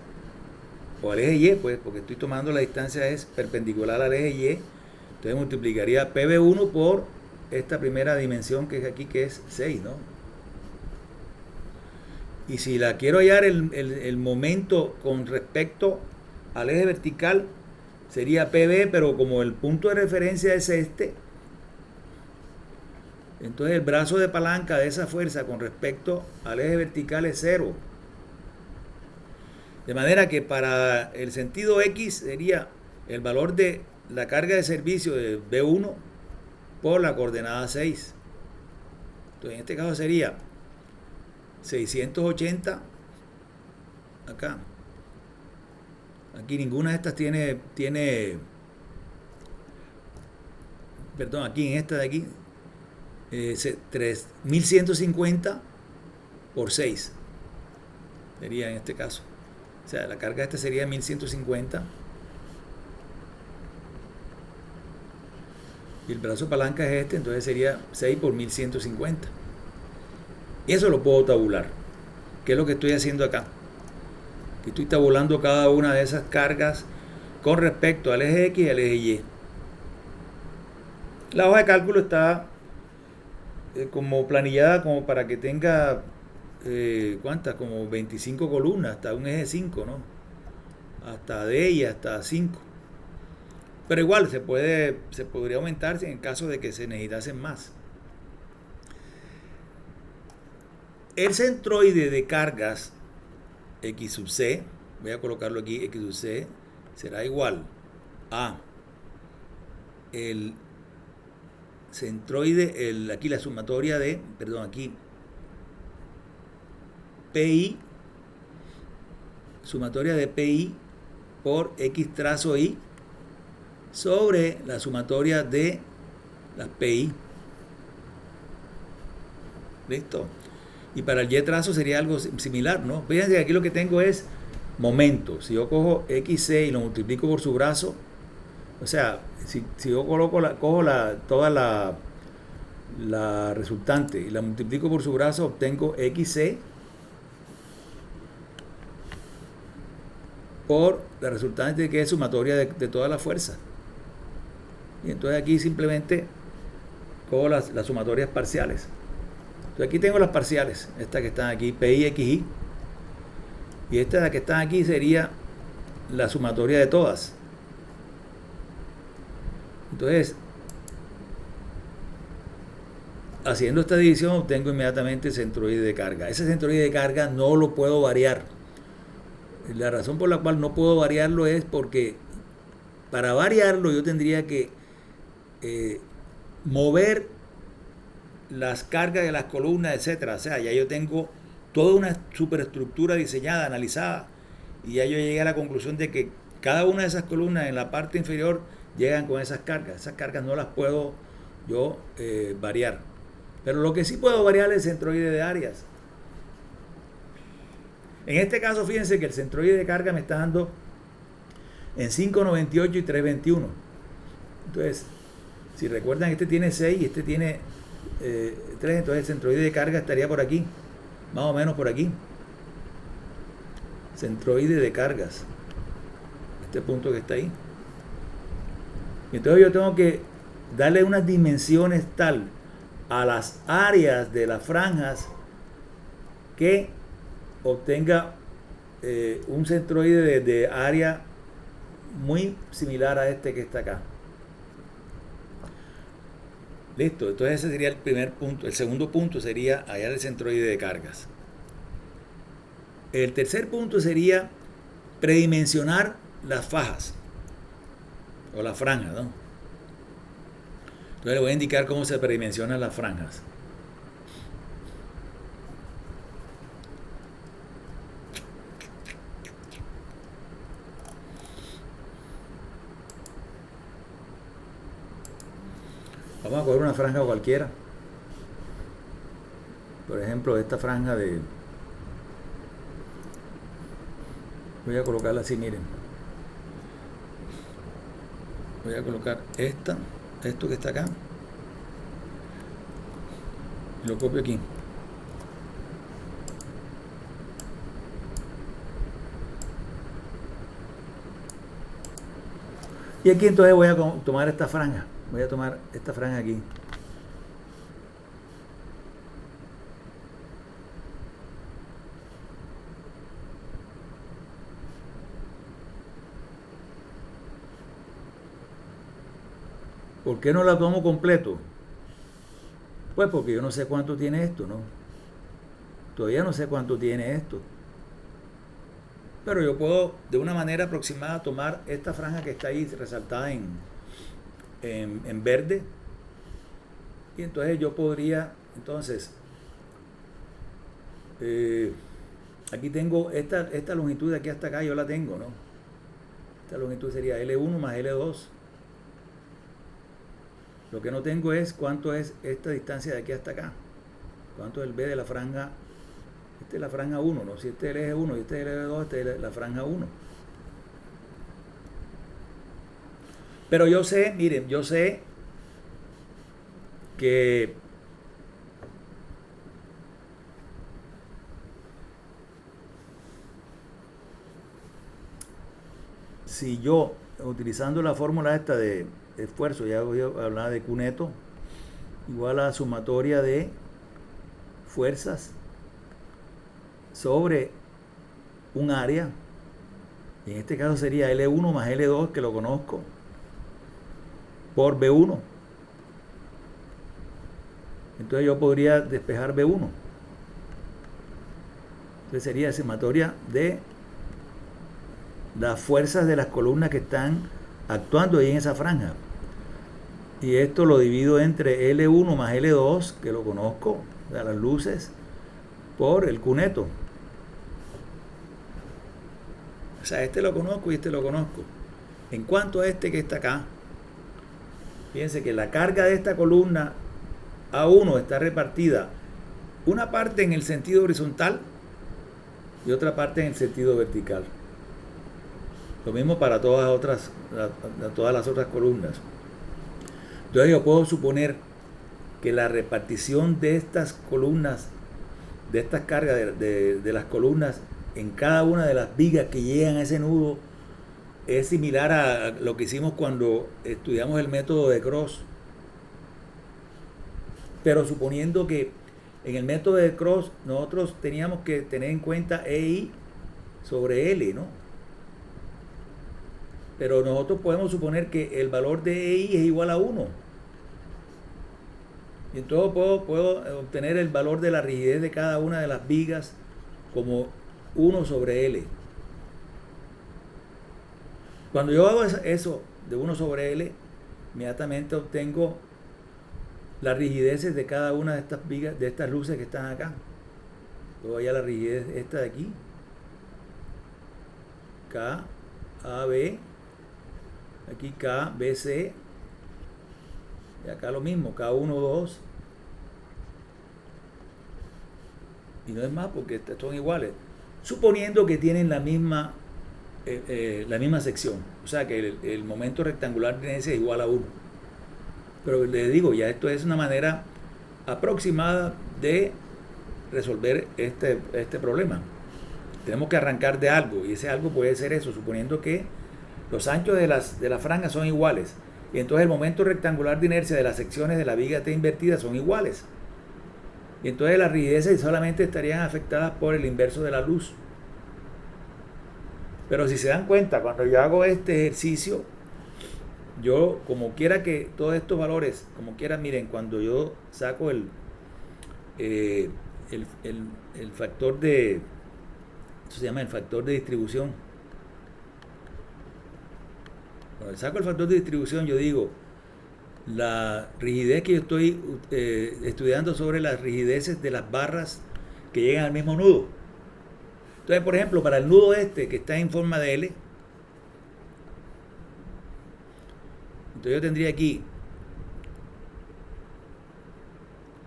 o al eje Y, pues, porque estoy tomando la distancia es perpendicular al eje Y, entonces multiplicaría PB1 por esta primera dimensión que es aquí, que es 6, ¿no? Y si la quiero hallar el momento con respecto al eje vertical, sería PB, pero como el punto de referencia es este, entonces el brazo de palanca de esa fuerza con respecto al eje vertical es 0. De manera que para el sentido X sería el valor de la carga de servicio de B1 por la coordenada 6. Entonces en este caso sería 680 acá. Aquí ninguna de estas tiene, perdón, aquí en esta de aquí, 1150 por 6 sería en este caso. O sea, la carga esta sería 1150 y el brazo de palanca es este, entonces sería 6 por 1150. Y eso lo puedo tabular. ¿Qué es lo que estoy haciendo acá? Que estoy tabulando cada una de esas cargas con respecto al eje X y al eje Y. La hoja de cálculo está como planillada como para que tenga ¿cuántas? Como 25 columnas, hasta un eje 5, ¿no? Hasta D y hasta 5. Pero igual se podría aumentar en caso de que se necesitasen más. El centroide de cargas X sub C, voy a colocarlo aquí, X sub C, será igual a el centroide, aquí la sumatoria de, perdón, aquí PI, sumatoria de PI por X trazo I sobre la sumatoria de las PI. ¿Listo? Y para el Y trazo sería algo similar, ¿no? Fíjense que aquí lo que tengo es momento. Si yo cojo XC y lo multiplico por su brazo, o sea, si yo cojo toda la resultante y la multiplico por su brazo, obtengo XC por la resultante, que es sumatoria de toda la fuerza. Y entonces aquí simplemente cojo las sumatorias parciales. Entonces aquí tengo las parciales, estas que están aquí, PI, XI, y esta que están aquí sería la sumatoria de todas. Entonces, haciendo esta división obtengo inmediatamente el centroide de carga. Ese centroide de carga no lo puedo variar, La razón por la cual no puedo variarlo es porque para variarlo yo tendría que mover las cargas de las columnas, etcétera. O sea, ya yo tengo toda una superestructura diseñada, analizada, y ya yo llegué a la conclusión de que cada una de esas columnas en la parte inferior llegan con esas cargas. Esas cargas no las puedo yo variar. Pero lo que sí puedo variar es el centroide de áreas. En este caso, fíjense que el centroide de carga me está dando en 5.98 y 3.21. Entonces, si recuerdan, este tiene 6 y este tiene 3, entonces el centroide de carga estaría por aquí, más o menos por aquí. Centroide de cargas, este punto que está ahí. Y entonces yo tengo que darle unas dimensiones tal a las áreas de las franjas que obtenga un centroide de área muy similar a este que está acá. Listo, entonces ese sería el primer punto. El segundo punto sería hallar el centroide de cargas. El tercer punto sería predimensionar las fajas o las franjas, ¿no? Entonces le voy a indicar cómo se predimensionan las franjas. Vamos a coger una franja cualquiera. Por ejemplo, esta franja de... Voy a colocarla así, miren. Voy a colocar esto que está acá. Lo copio aquí. Y aquí entonces voy a tomar esta franja. Voy a tomar esta franja aquí. ¿Por qué no la tomo completo? Pues porque yo no sé cuánto tiene esto, ¿no? Todavía no sé cuánto tiene esto. Pero yo puedo de una manera aproximada tomar esta franja que está ahí resaltada en verde, y entonces yo podría, entonces aquí tengo esta longitud de aquí hasta acá, yo la tengo, ¿no? Esta longitud sería L1 más L2. Lo que no tengo es cuánto es esta distancia de aquí hasta acá, cuánto es el B de la franja. Esta es la franja 1, ¿no? Si este es el eje 1 y este es el eje 2, esta es la franja 1. Pero yo sé, miren, yo sé que si yo, utilizando la fórmula esta de esfuerzo, ya voy a hablar de Q neto, igual a sumatoria de fuerzas sobre un área, y en este caso sería L1 más L2, que lo conozco, por B1. Entonces yo podría despejar B1. Entonces sería sumatoria de las fuerzas de las columnas que están actuando ahí en esa franja. Y esto lo divido entre L1 más L2, que lo conozco, de las luces, por el Q neto. O sea, este lo conozco y este lo conozco. En cuanto a este que está acá, fíjense que la carga de esta columna A1 está repartida una parte en el sentido horizontal y otra parte en el sentido vertical. Lo mismo para todas las otras columnas. Entonces yo puedo suponer que la repartición de estas columnas, de estas cargas de las columnas en cada una de las vigas que llegan a ese nudo, es similar a lo que hicimos cuando estudiamos el método de Cross. Pero suponiendo que en el método de Cross nosotros teníamos que tener en cuenta EI sobre L, ¿no? Pero nosotros podemos suponer que el valor de EI es igual a 1. Y entonces puedo obtener el valor de la rigidez de cada una de las vigas como 1 sobre L. Cuando yo hago eso de 1 sobre L, inmediatamente obtengo las rigideces de cada una de estas vigas, de estas luces que están acá. Luego ya la rigidez esta de aquí, K, A, B, aquí K, B, C, y acá lo mismo, K1, 2, y no es más porque son iguales, suponiendo que tienen la misma sección, o sea que el momento rectangular de inercia es igual a 1. Pero les digo, ya esto es una manera aproximada de resolver este problema. Tenemos que arrancar de algo, y ese algo puede ser eso, suponiendo que los anchos de las franjas son iguales, y entonces el momento rectangular de inercia de las secciones de la viga T invertida son iguales, y entonces las rigideces solamente estarían afectadas por el inverso de la luz. Pero si se dan cuenta, cuando yo hago este ejercicio, yo, como quiera que todos estos valores, como quiera, miren, cuando yo saco el factor de, eso se llama el factor de distribución. Cuando saco el factor de distribución, yo digo, la rigidez que yo estoy estudiando sobre las rigideces de las barras que llegan al mismo nudo. Entonces, por ejemplo, para el nudo este que está en forma de L, entonces yo tendría aquí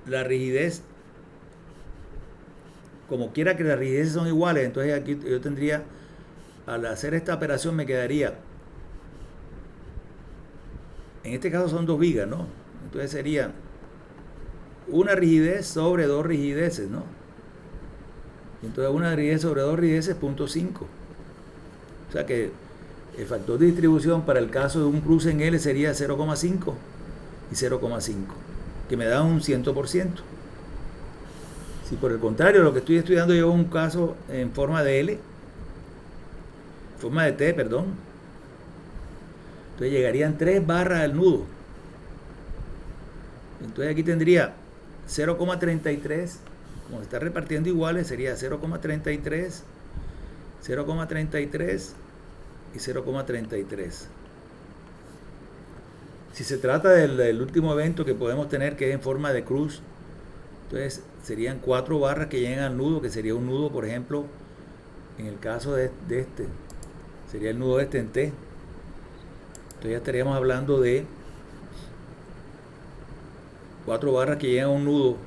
la rigidez, como quiera que las rigideces son iguales, entonces aquí yo tendría, al hacer esta operación me quedaría, en este caso son 2 vigas, ¿no? Entonces sería una rigidez sobre 2 rigideces, ¿no? Entonces una rigidez sobre 2 rigideces, 0.5. O sea que el factor de distribución para el caso de un cruce en L sería 0,5 y 0,5, que me da un 100%. Si por el contrario lo que estoy estudiando yo es un caso en forma de L, forma de T, perdón, entonces llegarían 3 barras al nudo. Entonces aquí tendría 0,33, como se está repartiendo iguales, sería 0,33, 0,33 y 0,33. Si se trata del último evento que podemos tener, que es en forma de cruz, entonces serían 4 barras que llegan al nudo, que sería un nudo, por ejemplo, en el caso de este, sería el nudo este en T. Entonces ya estaríamos hablando de 4 barras que llegan a un nudo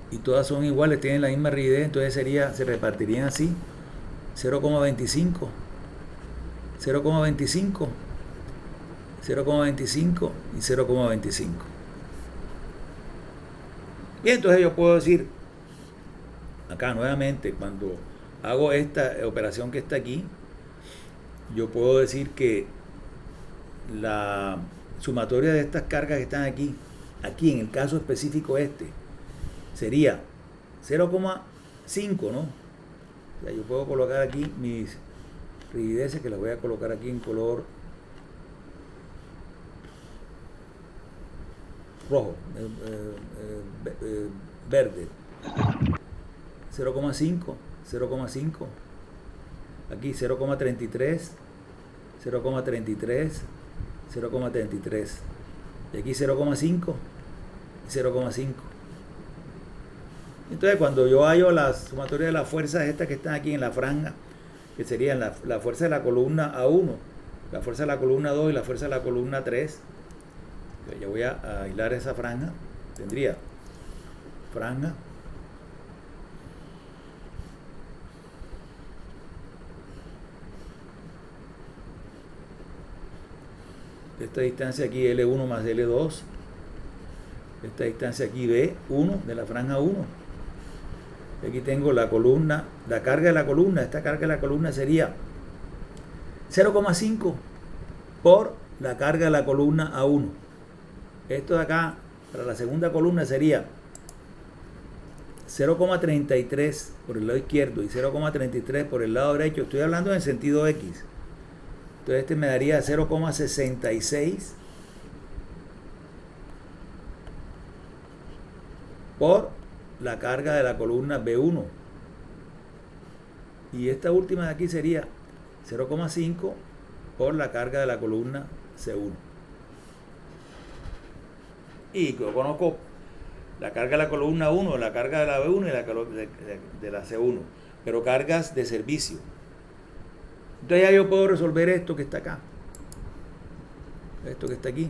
y todas son iguales, tienen la misma rigidez, entonces se repartirían así: 0,25, 0,25, 0,25 y 0,25. Y entonces yo puedo decir, acá nuevamente, cuando hago esta operación que está aquí, yo puedo decir que la sumatoria de estas cargas que están aquí en el caso específico sería 0,5, ¿no? O sea, yo puedo colocar aquí mis rigideces, que las voy a colocar aquí en color rojo, verde. 0,5, 0,5, aquí 0,33, 0,33, 0,33, y aquí 0,5 y 0,5. Entonces, cuando yo hallo la sumatoria de las fuerzas estas que están aquí en la franja, que serían la fuerza de la columna A1, la fuerza de la columna 2 y la fuerza de la columna 3, yo voy a aislar esa franja, tendría franja, esta distancia aquí L1 más L2, esta distancia aquí B1 de la franja 1. Aquí tengo la columna, la carga de la columna. Esta carga de la columna sería 0,5 por la carga de la columna A1. Esto de acá, para la segunda columna, sería 0,33 por el lado izquierdo y 0,33 por el lado derecho. Estoy hablando en sentido X. Entonces este me daría 0,66 por la carga de la columna B1. Y esta última de aquí sería 0,5 por la carga de la columna C1. Y yo conozco la carga de la columna 1, la carga de la B1 y la de la C1, pero cargas de servicio. Entonces ya yo puedo resolver esto que está acá, esto que está aquí.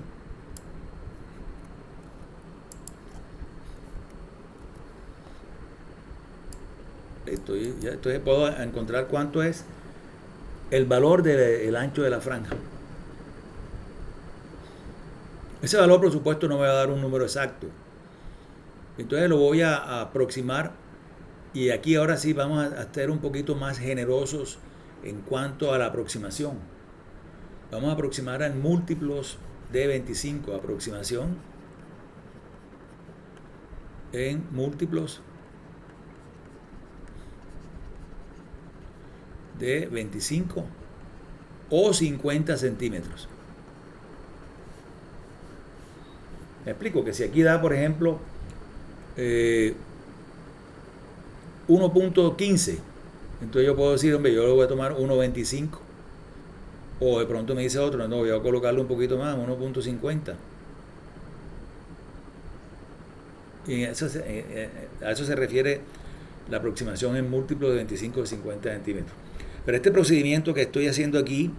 Entonces puedo encontrar cuánto es el valor del ancho de la franja. Ese valor, por supuesto, no me va a dar un número exacto. Entonces lo voy a aproximar, y aquí ahora sí vamos a ser un poquito más generosos en cuanto a la aproximación. Vamos a aproximar en múltiplos de 25, aproximación en múltiplos de 25 o 50 centímetros. Me explico que si aquí da, por ejemplo, 1.15, entonces yo puedo decir, hombre, yo lo voy a tomar 1.25. O de pronto me dice otro, no, voy a colocarle un poquito más, 1.50. Y a eso se refiere la aproximación en múltiplos de 25 o 50 centímetros. Pero este procedimiento que estoy haciendo aquí,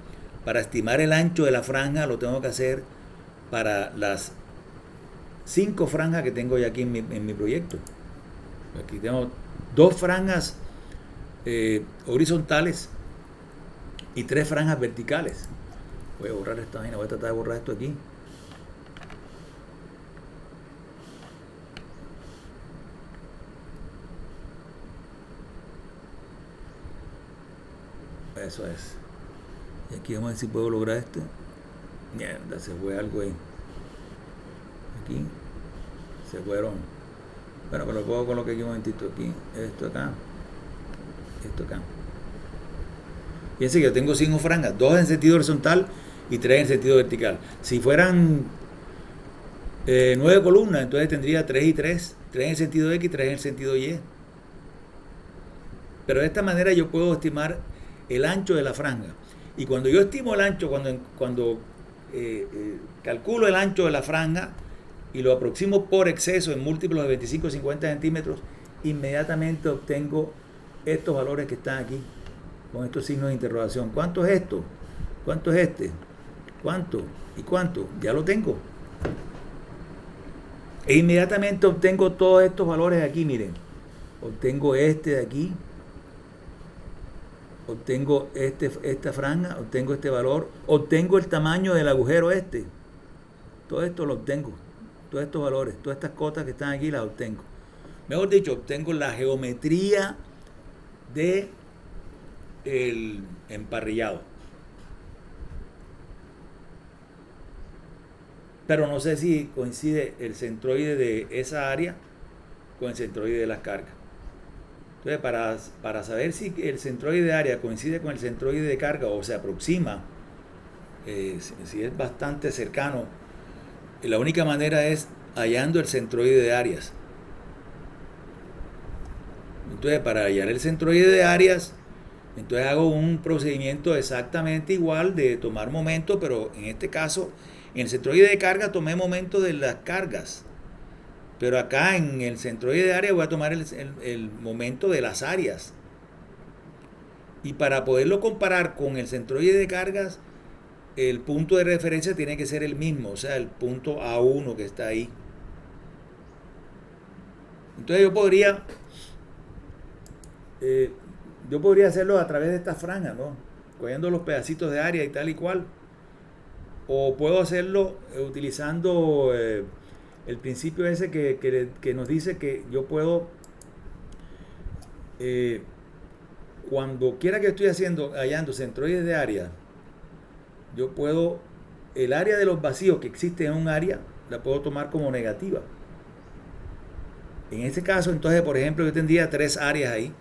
para estimar el ancho de la franja, lo tengo que hacer para las 5 franjas que tengo ya aquí en mi proyecto. Aquí tengo 2 franjas horizontales y 3 franjas verticales. Voy a borrar esta vaina, voy a tratar de borrar esto aquí. Eso es. Y aquí vamos a ver si puedo lograr esto. Mierda, se fue algo ahí. Aquí se fueron. Bueno, pero lo puedo colocar aquí un momentito. Aquí, esto acá, esto acá. Fíjense que yo tengo 5 franjas, 2 en sentido horizontal y 3 en sentido vertical. Si fueran 9 columnas, entonces tendría 3 y 3, 3 en sentido X y 3 en sentido Y. Pero de esta manera yo puedo estimar el ancho de la franja. Y cuando yo estimo el ancho, cuando calculo el ancho de la franja y lo aproximo por exceso en múltiplos de 25 o 50 centímetros, inmediatamente obtengo estos valores que están aquí, con estos signos de interrogación. ¿Cuánto es esto? ¿Cuánto es este? ¿Cuánto? ¿Y cuánto? Ya lo tengo. E inmediatamente obtengo todos estos valores aquí, miren. Obtengo este de aquí. Obtengo esta franja, obtengo este valor, obtengo el tamaño del agujero este. Todo esto lo obtengo. Todos estos valores, todas estas cotas que están aquí las obtengo. Mejor dicho, obtengo la geometría de el emparrillado. Pero no sé si coincide el centroide de esa área con el centroide de las cargas. Entonces, para saber si el centroide de área coincide con el centroide de carga o se aproxima, si es bastante cercano, la única manera es hallando el centroide de áreas. Entonces, para hallar el centroide de áreas, entonces hago un procedimiento exactamente igual de tomar momento, pero en este caso, en el centroide de carga tomé momento de las cargas. Pero acá en el centroide de área voy a tomar el momento de las áreas. Y para poderlo comparar con el centroide de cargas, el punto de referencia tiene que ser el mismo, o sea, el punto A1 que está ahí. Entonces yo podría hacerlo a través de esta franja, ¿no? Cogiendo los pedacitos de área y tal y cual. O puedo hacerlo utilizando el principio ese que nos dice que yo puedo, cuando quiera que estoy hallando centroides de área, yo puedo, el área de los vacíos que existe en un área, la puedo tomar como negativa. En este caso, entonces, por ejemplo, yo tendría 3 áreas ahí.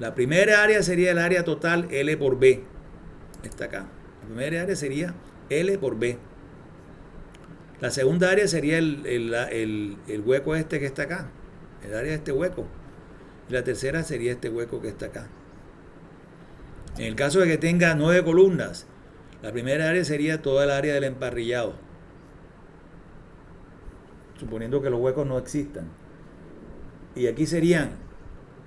La primera área sería el área total L por B. Está acá. La primera área sería L por B. La segunda área sería el hueco este que está acá. El área de este hueco. Y la tercera sería este hueco que está acá. En el caso de que tenga 9 columnas, La primera área sería toda el área del emparrillado, suponiendo que los huecos no existan. Y aquí serían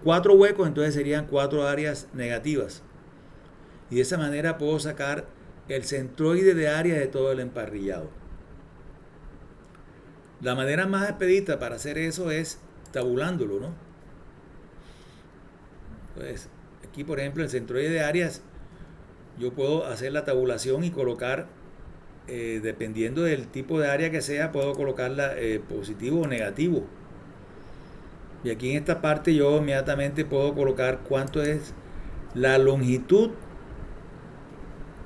4 huecos, entonces serían 4 áreas negativas. Y de esa manera puedo sacar el centroide de área de todo el emparrillado. La manera más expedita para hacer eso es tabulándolo, ¿no? Entonces, aquí por ejemplo el centroide de áreas, yo puedo hacer la tabulación y colocar, dependiendo del tipo de área que sea, puedo colocarla positivo o negativo. Y aquí en esta parte yo inmediatamente puedo colocar cuánto es la longitud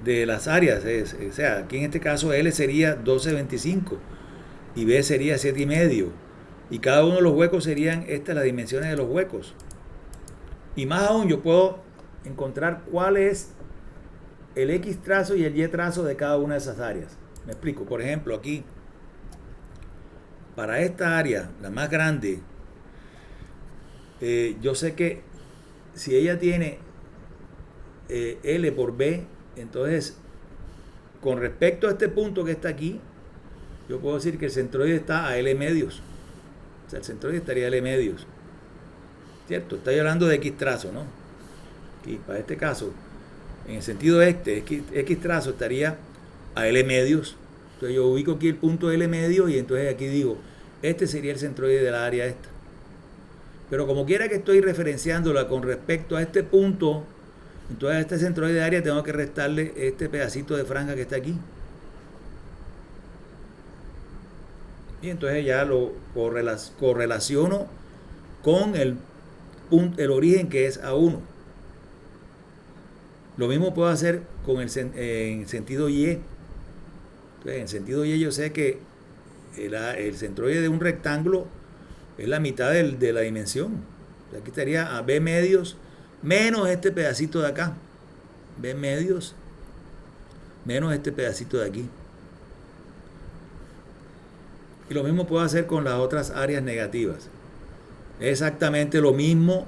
de las áreas. O sea, aquí en este caso L sería 12.25 y B sería 7.5. Y cada uno de los huecos serían estas las dimensiones de los huecos. Y más aún yo puedo encontrar cuál es el X trazo y el Y trazo de cada una de esas áreas. Me explico. Por ejemplo, aquí, para esta área, la más grande, yo sé que si ella tiene L por B, entonces con respecto a este punto que está aquí, yo puedo decir que el centroide está a L medios. O sea, el centroide estaría a L medios. ¿Cierto? Estoy hablando de X trazo, ¿no? Aquí, para este caso, en el sentido X trazo estaría a L medios. Entonces yo ubico aquí el punto L medio y entonces aquí digo, este sería el centroide de la área esta. Pero como quiera que estoy referenciándola con respecto a este punto, entonces a este centroide de área tengo que restarle este pedacito de franja que está aquí. Y entonces ya lo correlaciono con el origen que es A1. Lo mismo puedo hacer con en sentido Y. Entonces, en sentido Y yo sé que el centroide de un rectángulo es la mitad de la dimensión. Entonces, aquí estaría a B medios menos este pedacito de acá. B medios menos este pedacito de aquí. Y lo mismo puedo hacer con las otras áreas negativas. Es exactamente lo mismo,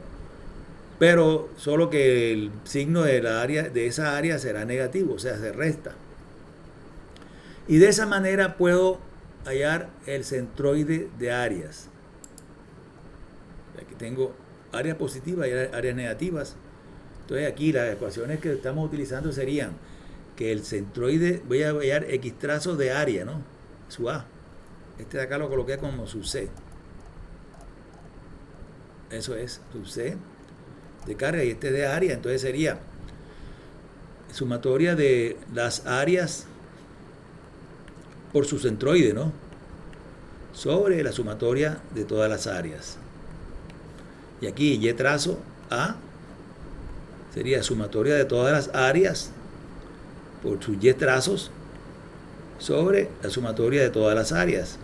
pero solo que el signo de esa área será negativo, o sea, se resta. Y de esa manera puedo hallar el centroide de áreas. Aquí tengo áreas positivas y áreas negativas. Entonces aquí las ecuaciones que estamos utilizando serían que el centroide, voy a hallar X trazo de área, ¿no? Su A. Este de acá lo coloqué como sub C. Eso es, sub C de carga y este de área. Entonces sería sumatoria de las áreas por su centroide, ¿no? Sobre la sumatoria de todas las áreas. Y aquí Y trazo A sería sumatoria de todas las áreas por sus Y trazos sobre la sumatoria de todas las áreas.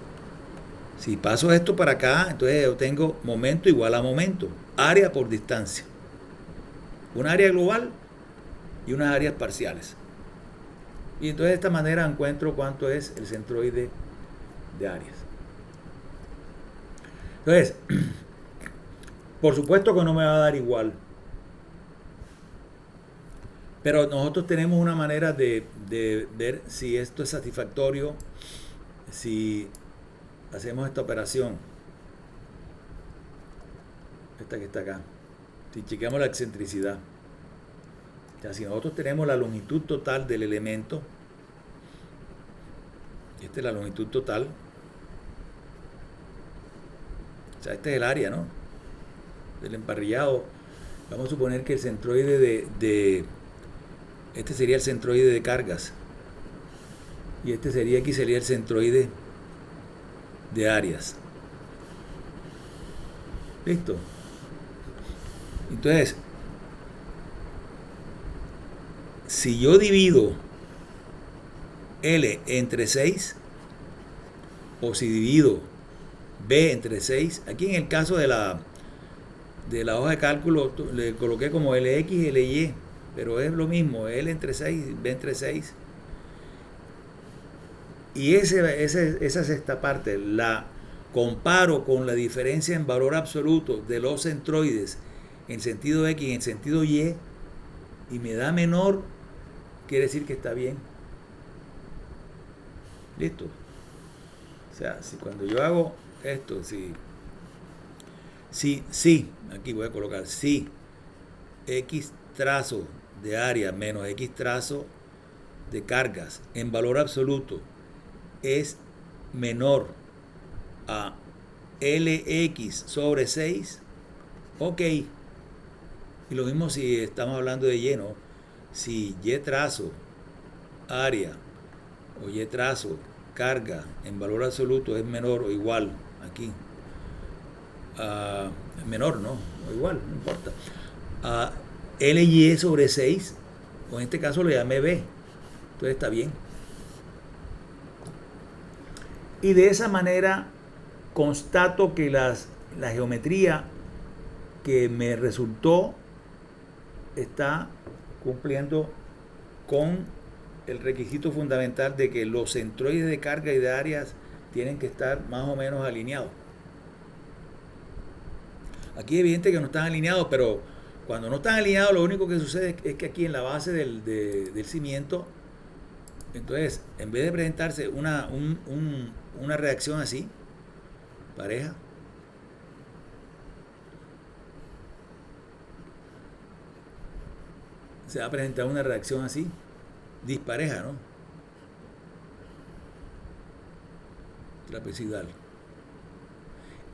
Si paso esto para acá, entonces yo tengo momento igual a momento, área por distancia. Un área global y unas áreas parciales. Y entonces de esta manera encuentro cuánto es el centroide de áreas. Entonces, por supuesto que no me va a dar igual. Pero nosotros tenemos una manera de ver si esto es satisfactorio, si hacemos esta operación, esta que está acá, si chequeamos la excentricidad. O sea, si nosotros tenemos la longitud total del elemento, esta es la longitud total, o sea, este es el área, ¿no? Del emparrillado. Vamos a suponer que el centroide este sería el centroide de cargas y este sería aquí sería el centroide de áreas. ¿Listo? Entonces, si yo divido L entre 6 o si divido B entre 6, aquí en el caso de la hoja de cálculo le coloqué como LX y LY, pero es lo mismo, L entre 6, B entre 6. Y esa sexta parte la comparo con la diferencia en valor absoluto de los centroides en sentido X y en sentido Y, y me da menor, quiere decir que está bien. Listo. O sea, si cuando yo hago esto, aquí voy a colocar si X trazo de área menos X trazo de cargas en valor absoluto es menor a LX sobre 6, ok. Y lo mismo si estamos hablando de lleno, si Y trazo área o Y trazo carga en valor absoluto es menor o igual aquí a menor, ¿no? O igual, no importa, a LY sobre 6, o en este caso lo llamé B, entonces está bien. Y de esa manera constato que la geometría que me resultó está cumpliendo con el requisito fundamental de que los centroides de carga y de áreas tienen que estar más o menos alineados. Aquí es evidente que no están alineados, pero cuando no están alineados lo único que sucede es que aquí en la base del cimiento, entonces en vez de presentarse una reacción así, pareja, se va a presentar una reacción así, dispareja, ¿no? Trapezoidal.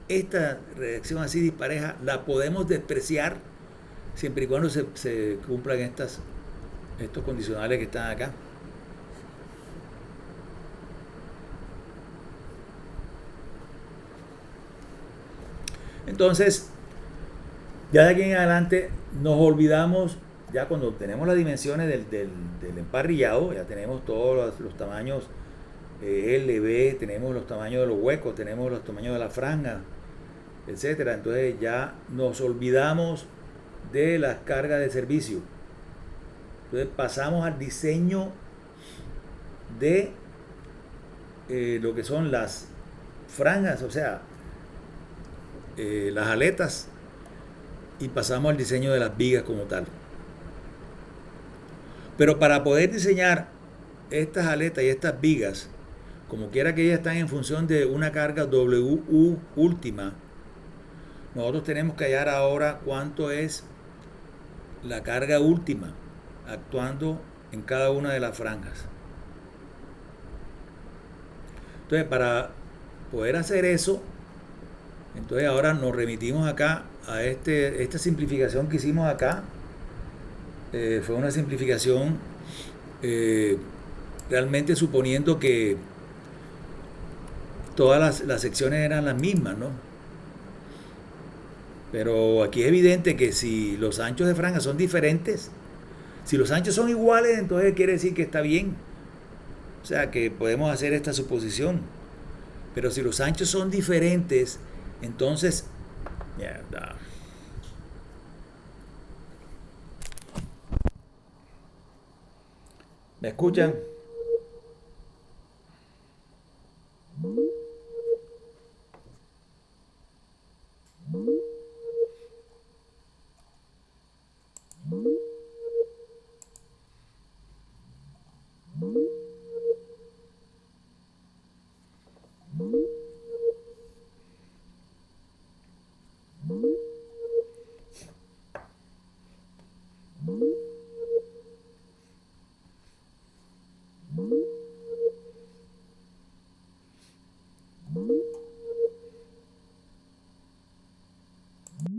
Esta reacción así dispareja la podemos despreciar siempre y cuando se cumplan estos condicionales que están acá. Entonces, ya de aquí en adelante nos olvidamos, ya cuando tenemos las dimensiones del emparrillado, ya tenemos todos los tamaños L, B, tenemos los tamaños de los huecos, tenemos los tamaños de la franja, etcétera. Entonces ya nos olvidamos de las cargas de servicio. Entonces pasamos al diseño de lo que son las franjas, o sea, las aletas, y pasamos al diseño de las vigas como tal. Pero para poder diseñar estas aletas y estas vigas, como quiera que ellas están en función de una carga WU última, nosotros tenemos que hallar ahora cuánto es la carga última actuando en cada una de las franjas. Entonces, para poder hacer eso, entonces ahora nos remitimos acá a esta simplificación que hicimos acá. Fue una simplificación realmente suponiendo que todas las secciones eran las mismas, ¿no? Pero aquí es evidente que si los anchos de franja son diferentes, si los anchos son iguales, entonces quiere decir que está bien. O sea, que podemos hacer esta suposición. Pero si los anchos son diferentes, entonces... Mierda. ¿Me escuchan?